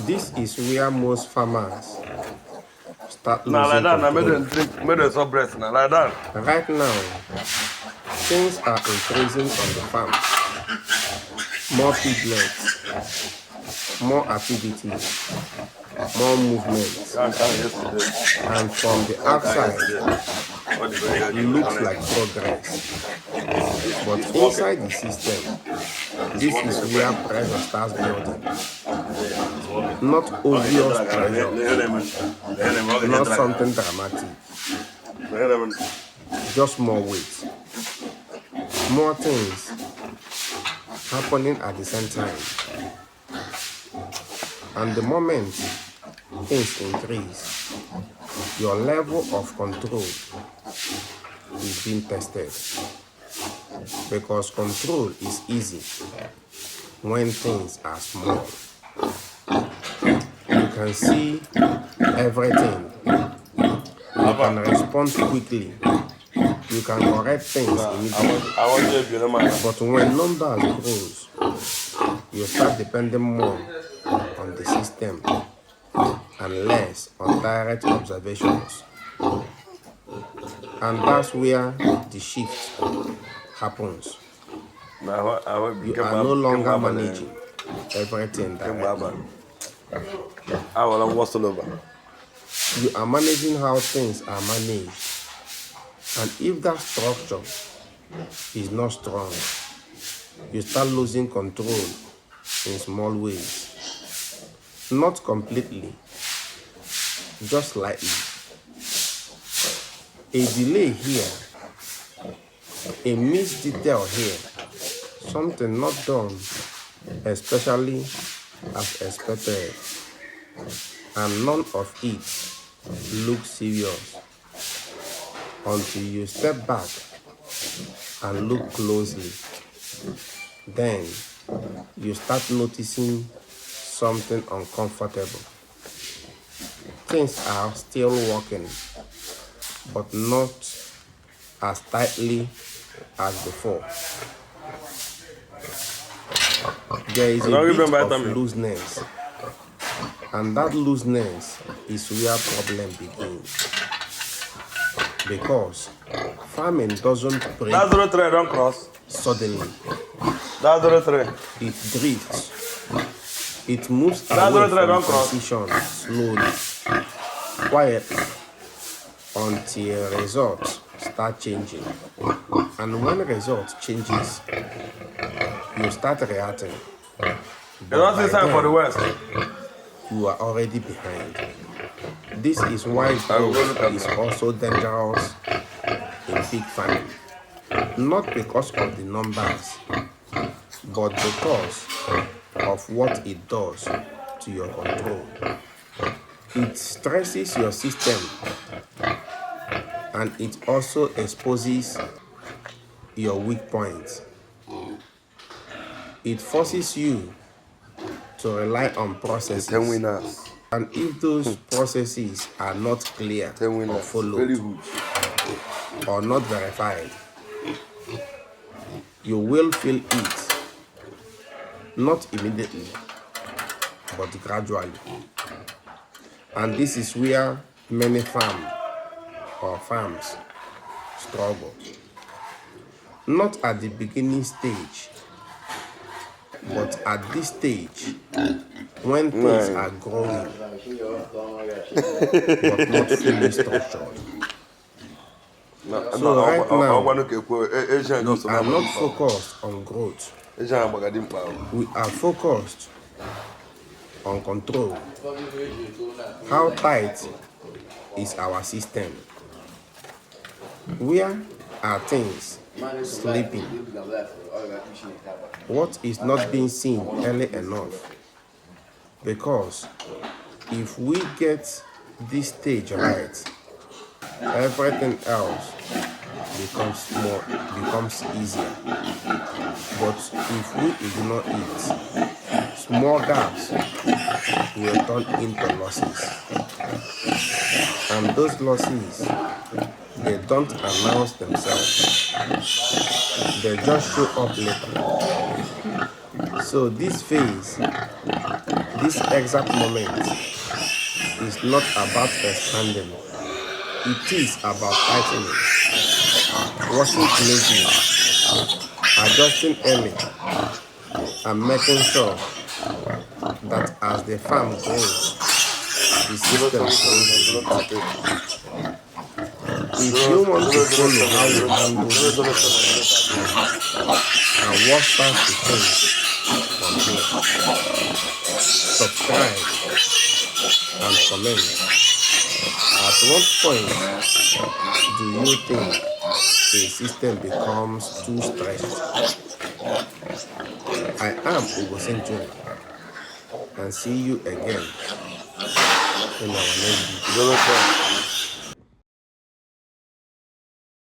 This is where most farmers start Now like losing that, I made control. them drink, made them some breast. Now like that. Right now, things are increasing on the farm. More piglets, more activities, more movement. And from the outside, it looks like progress. But inside the system, this is where pressure starts building. Not obvious pressure, not something dramatic, just more weight. More things happening at the same time. And the moment things increase, your level of control is being tested. Because control is easy when things are small. You can see everything. You can respond quickly. You can correct things immediately. But when numbers grows, you start depending more on the system and less on direct observations. And that's where the shift happens. You are no longer managing everything directly. You are managing how things are managed. And if that structure is not strong, you start losing control in small ways. Not completely, just slightly. A delay here, a missed detail here, something not done, especially as expected, and none of it looks serious until you step back and look closely. Then you start noticing something uncomfortable. Things are still working, but not as tightly as before. There is a bit of looseness, and that looseness is where problem begins. Because farming doesn't break suddenly. It drifts. It moves away from precision slowly, quietly, until results start changing. And when results changes, you start reacting. But by then, you are already behind. This is why growth is also dangerous in big farming. Not because of the numbers, but because of what it does to your control. It stresses your system, and it also exposes your weak points. It forces you to rely on processes. And if those processes are not clear or followed or not verified, you will feel it, not immediately, but gradually. And this is where many farms struggle. Not at the beginning stage, but at this stage, when things are growing, but not fully structured. So right now, we are not focused on growth. We are focused on control. How tight is our system? Where are things sleeping? What is not being seen early enough? Because if we get this stage right, everything else becomes easier. But if we ignore it, small gaps will turn into losses. And those losses, they don't announce themselves. They just show up later. So this phase this exact moment is not about expanding. It is about tightening, watching closely, adjusting early, and making sure that as the farm grows, the system grows with it. If you want to follow how we handle this process and what starts to change from here, subscribe and comment. At what point do you think a system becomes too stressed? I am Ugo Century, and see you again in our next video.